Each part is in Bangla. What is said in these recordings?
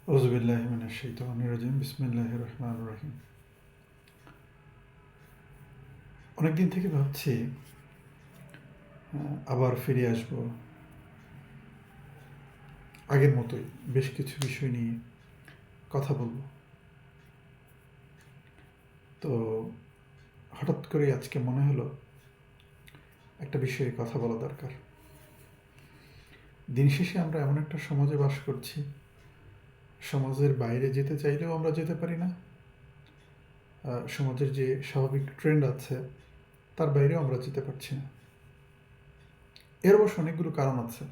আউযুবিল্লাহি মিনাশ শাইতানির রাজিম বিসমিল্লাহির রহমানির রহিম। অনেকদিন থেকে ভাবছি আবার ফিরে আসব আগের মতোই বেশ কিছু বিষয় নিয়ে কথা বলব। তো হঠাৎ করে আজকে মনে হলো একটা বিষয়ে কথা বলা দরকার। দিন শেষে আমরা এমন একটা সমাজে বাস করছি, সমাজের বাইরে যেতে চাইলেও আমরা যেতে পারি না। সমাজের যে স্বাভাবিক ট্রেন্ড আছে তার বাইরেও আমরা যেতে পারছি না। এর অবশ্য অনেকগুলো কারণ আছে।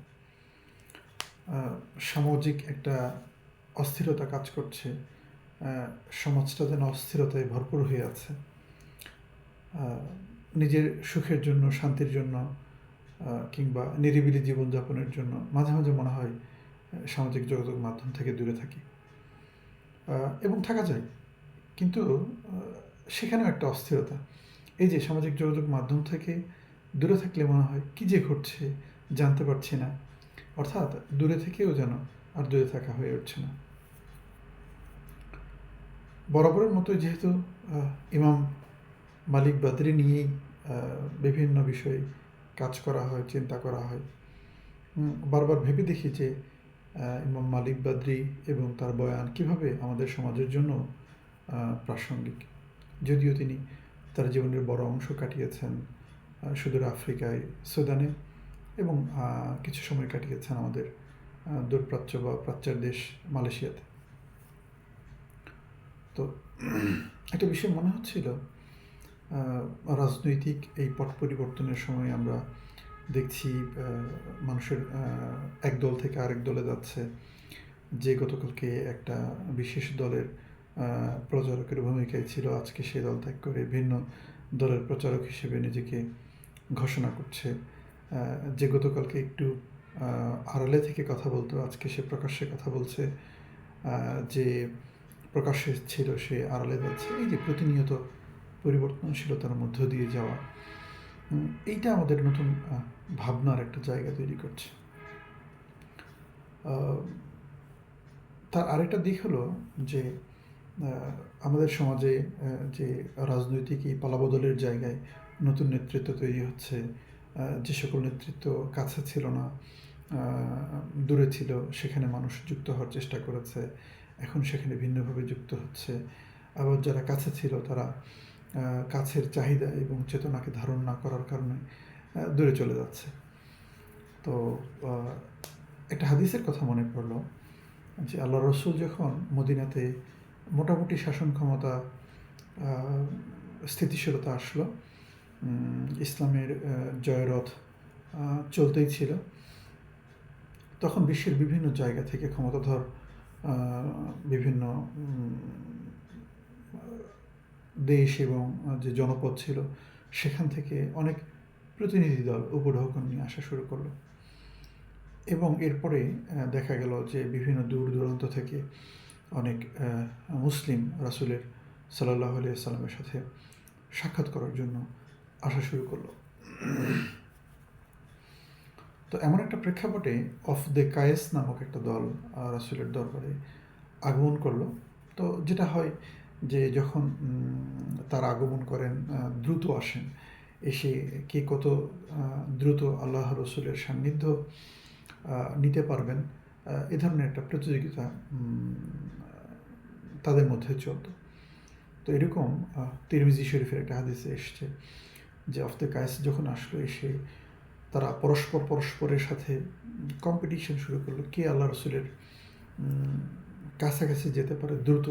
সামাজিক একটা অস্থিরতা কাজ করছে। সমাজটা যেন অস্থিরতায় ভরপুর হয়ে আছে। নিজের সুখের জন্য, শান্তির জন্য কিংবা নিরিবিলি জীবনযাপনের জন্য মাঝে মাঝে মনে হয় সামাজিক যোগাযোগ মাধ্যম থেকে দূরে থাকি, এবং থাকা যায়, কিন্তু সেখানেও একটা অস্থিরতা। এই যে সামাজিক যোগাযোগ মাধ্যম থেকে দূরে থাকলে মনে হয় কী যে ঘটছে জানতে পারছি না, অর্থাৎ দূরে থেকেও যেন আর দূরে থাকা হয়ে উঠছে না। বরাবরের মতোই যেহেতু ইমাম মালিক বাদরি নিয়েই বিভিন্ন বিষয়ে কাজ করা হয়, চিন্তা করা হয়, বারবার ভেবে দেখি যে ইমাম মালিক বাদরি এবং তার বয়ান কিভাবে আমাদের সমাজের জন্য প্রাসঙ্গিক। যদিও তিনি তার জীবনের বড় অংশ কাটিয়েছেন সুদূর আফ্রিকায়, সুদানে, এবং কিছু সময় কাটিয়েছেন আমাদের দূরপ্রাচ্য বা প্রাচ্যের দেশ মালয়েশিয়াতে। তো একটা বিষয় মনে হচ্ছিল, রাজনৈতিক এই পট পরিবর্তনের সময় আমরা দেখছি মানুষের এক দল থেকে আরেক দলে যাচ্ছে। যে গতকালকে একটা বিশেষ দলের প্রচারকের ভূমিকায় ছিল, আজকে সে দল ত্যাগ করে ভিন্ন দলের প্রচারক হিসেবে নিজেকে ঘোষণা করছে। যে গতকালকে একটু আড়ালে থেকে কথা বলতো, আজকে সে প্রকাশ্যে কথা বলছে। যে প্রকাশ্যে ছিল সে আড়ালে যাচ্ছে। এই যে প্রতিনিয়ত পরিবর্তনশীলতার মধ্য দিয়ে যাওয়া, এইটা আমাদের নতুন ভাবনার একটা জায়গা তৈরি করছে। তার আরেকটা দিক হলো যে আমাদের সমাজে যে রাজনৈতিক এই পালাবদলের জায়গায় নতুন নেতৃত্ব তৈরি হচ্ছে। যে সকল নেতৃত্ব কাছে ছিল না, দূরে ছিল, সেখানে মানুষ যুক্ত হওয়ার চেষ্টা করেছে, এখন সেখানে ভিন্নভাবে যুক্ত হচ্ছে। আবার যারা কাছে ছিল তারা কাছের চাহিদা এবং চেতনাকে ধারণ না করার কারণে দূরে চলে যাচ্ছে। তো একটা হাদিসের কথা মনে পড়লো যে আল্লাহ রসুল যখন মদিনাতে মোটামুটি শাসন ক্ষমতা, স্থিতিশীলতা আসলো, ইসলামের জয়রথ চলতেই ছিল, তখন বিশ্বের বিভিন্ন জায়গা থেকে ক্ষমতাধর বিভিন্ন দেশ এবং যে জনপদ ছিল সেখান থেকে অনেক প্রতিনিধি দল উপঢৌকন নিয়ে আসা শুরু করলো। এবং এরপরে দেখা গেল যে বিভিন্ন দূর দূরান্ত থেকে অনেক মুসলিম রাসূলের সাল্লাল্লাহু আলাইহি সাল্লামের সাথে সাক্ষাৎ করার জন্য আসা শুরু করলো। তো এমন একটা প্রেক্ষাপটে অফ দ্য কায়েস নামক একটা দল রাসূলের দরবারে আগমন করলো। তো যেটা হয় যে যখন তারা আগমন করেন, দ্রুত আসেন, এসে কে কত দ্রুত আল্লাহ রসুলের সান্নিধ্য নিতে পারবেন, এ ধরনের একটা প্রতিযোগিতা তাদের মধ্যে চলত। তো এরকম তিরমিজি শরীফের একটা হাদিসে এসছে যে অফ দ্য কায়েস যখন আসলো, এসে তারা পরস্পরের সাথে কম্পিটিশন শুরু করলো, কে আল্লাহ রসুলের কাছাকাছি যেতে পারে দ্রুত।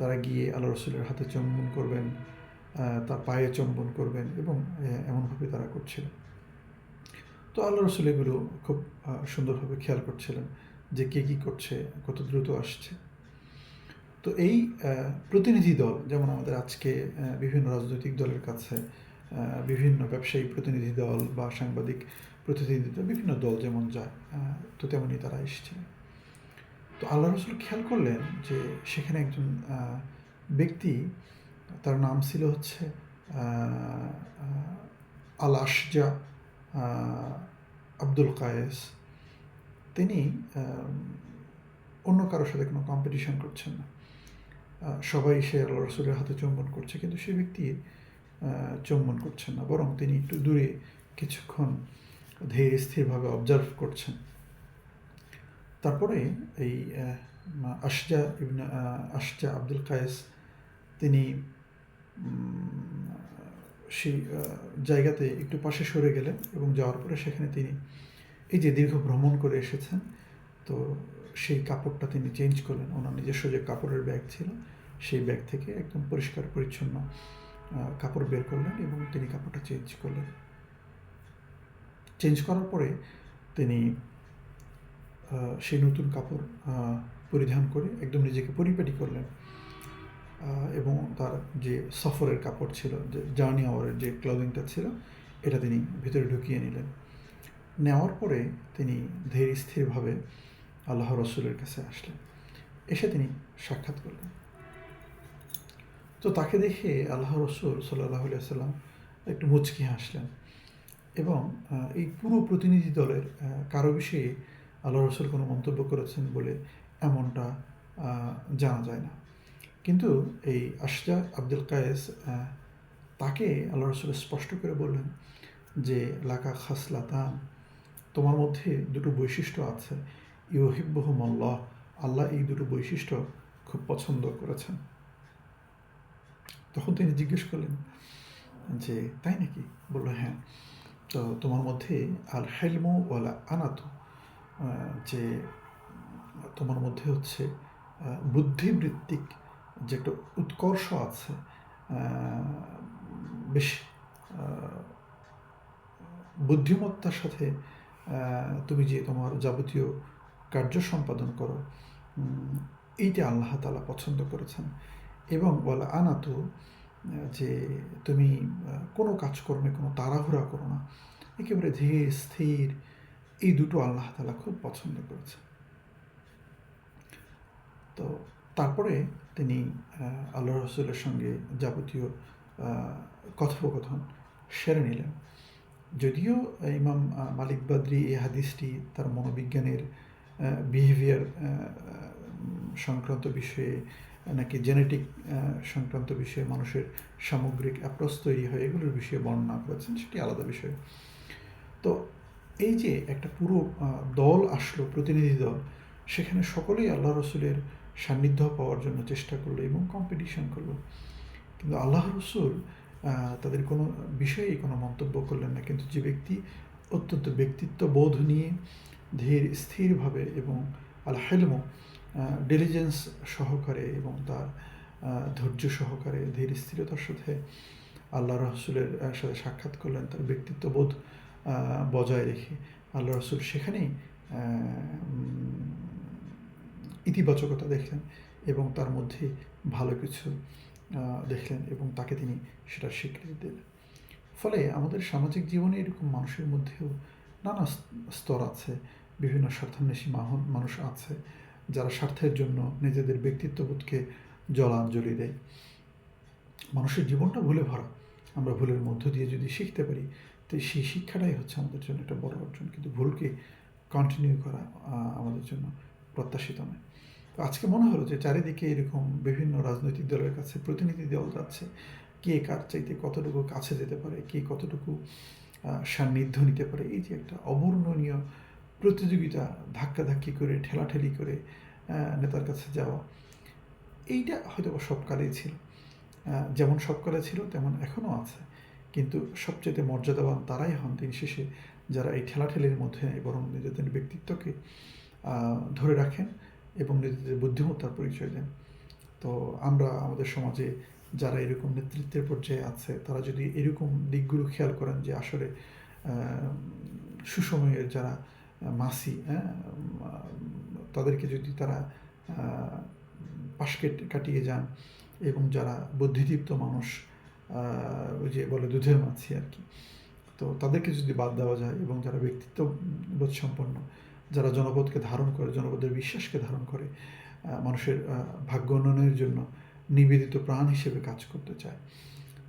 তারা গিয়ে আল্লাহ রসুলের হাতে চুম্বন করবেন, তার পায়ে চুম্বন করবেন, এবং এমনভাবে তারা করছিল। তো আল্লাহ রসুল এগুলো খুব সুন্দরভাবে খেয়াল করছিলেন যে কে কী করছে, কত দ্রুত আসছে। তো এই প্রতিনিধি দল, যেমন আমাদের আজকে বিভিন্ন রাজনৈতিক দলের কাছে বিভিন্ন ব্যবসায়ী প্রতিনিধি দল বা সাংবাদিক প্রতিনিধি দল, বিভিন্ন দল যেমন যায়, তো তেমনই তারা এসেছিলেন। তো আল্লাহ রসুল খেয়াল করলেন যে সেখানে একজন ব্যক্তি, তার নাম ছিল হচ্ছে আল আশজা আব্দুল কায়েস। তিনি অন্য কারোর সাথে কোনো কম্পিটিশন করছেন না। সবাই সে আল্লাহ রসুলের হাতে চুম্বন করছে, কিন্তু সে ব্যক্তি চুম্বন করছেন না, বরং তিনি একটু দূরে কিছুক্ষণ ধীর স্থিরভাবে অবজার্ভ করছেন। তারপরে এই আশজা আব্দুল কায়েস তিনি সেই জায়গাতে একটু পাশে সরে গেলেন এবং যাওয়ার পরে সেখানে তিনি এই যে দীর্ঘ ভ্রমণ করে এসেছেন, তো সেই কাপড়টা তিনি চেঞ্জ করলেন। ওনার নিজস্ব যে কাপড়ের ব্যাগ ছিল, সেই ব্যাগ থেকে একদম পরিষ্কার পরিচ্ছন্ন কাপড় বের করলেন এবং তিনি কাপড়টা চেঞ্জ করলেন। চেঞ্জ করার পরে তিনি সেই নতুন কাপড় পরিধান করে একদম নিজেকে পরিপাটি করলেন এবং তার যে সফরের কাপড় ছিল, যে জার্নি আওয়ারের যে ক্লদিংটা ছিল, এটা তিনি ভিতরে ঢুকিয়ে নিলেন। নেওয়ার পরে তিনি ধীর স্থিরভাবে আল্লাহ রসুলের কাছে আসলেন, এসে তিনি সাক্ষাৎ করলেন। তো তাকে দেখে আল্লাহ রসুল সাল্লাহ সাল্লাম একটু মুচকি হাসলেন এবং এই পুরো প্রতিনিধি দলের কারো বিষয়ে আল্লাহ রসুল কোনো মন্তব্য করেছেন বলে এমনটা জানা যায় না। কিন্তু এই আশজা আব্দুল কায়েস তাকে আল্লাহ রসুল স্পষ্ট করে বললেন যে লাকা খাসলাতান, তোমার মধ্যে দুটো বৈশিষ্ট্য আছে, ইউহিব্বুহুম আল্লাহ, আল্লাহ এই দুটো বৈশিষ্ট্য খুব পছন্দ করেছেন। তখন তিনি জিজ্ঞেস করলেন যে তাই নাকি? বললো হ্যাঁ। তো তোমার মধ্যে আল হেলমু ওয়ালা আনাতু, যে তোমার মধ্যে হচ্ছে বুদ্ধিবৃত্তিক যে একটা উৎকর্ষ আছে, বেশ বুদ্ধিমত্তার সাথে তুমি যে তোমার যাবতীয় কার্য সম্পাদন করো, এইটা আল্লাহ তাআলা পছন্দ করেছেন। এবং বলা আনাতু, যে তুমি কোনো কাজকর্মে কোনো তাড়াহুড়া করো না, একেবারে ধীর স্থির, এই দুটো আল্লাহ তাআলা খুব পছন্দ করেছেন। তো তারপরে তিনি আল্লাহ রসুলের সঙ্গে যাবতীয় কথোপকথন সেরে নিলেন। যদিও ইমাম মালিক বাদরি এই হাদিসটি তার মনোবিজ্ঞানের বিহেভিয়ার সংক্রান্ত বিষয়ে, নাকি জেনেটিক সংক্রান্ত বিষয়ে মানুষের সামগ্রিক অ্যাপ্রোচ তৈরি হয়, এগুলোর বিষয়ে বর্ণনা করেছেন, সেটি আলাদা বিষয়। তো এই যে একটা পুরো দল আসলো, প্রতিনিধি দল, সেখানে সকলেই আল্লাহ রসুলের সান্নিধ্য পাওয়ার জন্য চেষ্টা করলো এবং কম্পিটিশন করলো, কিন্তু আল্লাহ রসুল তাদের কোনো বিষয়েই কোনো মন্তব্য করলেন না। কিন্তু যে ব্যক্তি অত্যন্ত ব্যক্তিত্ব বোধ নিয়ে ধীর স্থিরভাবে এবং আল হেলম ডিলিজেন্স সহকারে এবং তার ধৈর্য সহকারে ধীর স্থিরতার সাথে আল্লাহ রসুলের সাথে সাক্ষাৎ করলেন, তার ব্যক্তিত্ব বোধ বজায় রেখে আল্লাহ রসুল সেখানেই ইতিবাচকতা দেখলেন এবং তার মধ্যে ভালো কিছু দেখলেন এবং তাকে তিনি সেটার স্বীকৃতি দিলেন। ফলে আমাদের সামাজিক জীবনে এরকম মানুষের মধ্যেও নানা স্তর আছে, বিভিন্ন স্বার্থান্বেষী মানুষ আছে, যারা স্বার্থের জন্য নিজেদের ব্যক্তিত্ববোধকে জলাঞ্জলি দেয়। মানুষের জীবনটা ভুলে ভরা, আমরা ভুলের মধ্য দিয়ে যদি শিখতে পারি, তো সেই শিক্ষাটাই হচ্ছে আমাদের জন্য একটা বড় অর্জন। কিন্তু ভুলকে কন্টিনিউ করা আমাদের জন্য প্রত্যাশিত নয়। তো আজকে মনে হলো যে চারিদিকে এরকম বিভিন্ন রাজনৈতিক দলের কাছে প্রতিনিধি দল যাচ্ছে, কে কার চাইতে কতটুকু কাছে যেতে পারে, কে কতটুকু সান্নিধ্য নিতে পারে, এই যে একটা অবর্ণনীয় প্রতিযোগিতা, ধাক্কাধাক্কি করে ঠেলাঠেলি করে নেতার কাছে যাওয়া, এইটা হয়তো সবকালেই ছিল, যেমন সবকালে ছিল তেমন এখনও আছে। কিন্তু সবচেয়ে মর্যাদাবান তারাই হন দিন শেষে, যারা এই ঠেলাঠেলির মধ্যে নেই, বরং নিজেদের ব্যক্তিত্বকে ধরে রাখেন এবং নিজেদের বুদ্ধিমত্তার পরিচয় দেন। তো আমরা আমাদের সমাজে যারা এরকম নেতৃত্বের পর্যায়ে আছে, তারা যদি এরকম দিকগুলো খেয়াল করেন যে আসলে সুসময়ের যারা মাসি, তাদেরকে যদি তারা পাশ কাটিয়ে যান এবং যারা বুদ্ধিদীপ্ত মানুষ, ওই যে বলে দুধের মাছি আর কি, তো তাদেরকে যদি বাদ দেওয়া যায় এবং যারা ব্যক্তিত্ববোধ সম্পন্ন, যারা জনপদকে ধারণ করে, জনপদের বিশ্বাসকে ধারণ করে, মানুষের ভাগ্য উন্নয়নের জন্য নিবেদিত প্রাণ হিসেবে কাজ করতে চায়,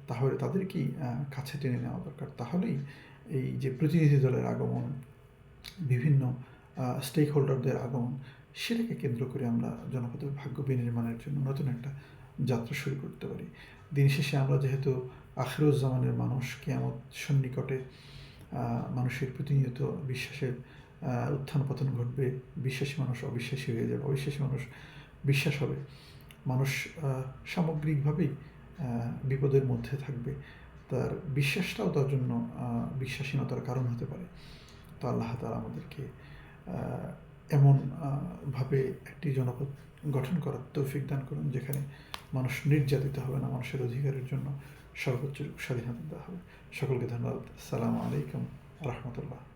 তাহলে তাদেরকেই কাছে টেনে নেওয়া দরকার। তাহলেই এই যে প্রতিনিধি দলের আগমন, বিভিন্ন স্টেক হোল্ডারদের আগমন, সেটাকে কেন্দ্র করে আমরা জনপদের ভাগ্য বিনির্মাণের জন্য নতুন একটা যাত্রা শুরু করতে পারি। দিন শেষে আমরা যেহেতু আখিরুজ্জামানের মানুষ, কিয়ামত সন্নিকটে, মানুষের প্রতিনিয়ত বিশ্বাসের উত্থান পতন ঘটবে। বিশ্বাসী মানুষ অবিশ্বাসী হয়ে যাবে, অবিশ্বাসী মানুষ বিশ্বাস হবে। মানুষ সামগ্রিকভাবেই বিপদের মধ্যে থাকবে। তার বিশ্বাসটাও তার জন্য বিশ্বাসীনতার কারণ হতে পারে। তো আল্লাহ তাআলা আমাদেরকে এমন ভাবে একটি জনপদ গঠন করার তৌফিক দান করুন, যেখানে মানুষ নির্যাতিত হবে না, মানুষের অধিকারের জন্য সর্বোচ্চ স্বাধীনতা দেওয়া হবে। সকলকে ধন্যবাদ। আসসালামু আলাইকুম রহমতুল্লাহ।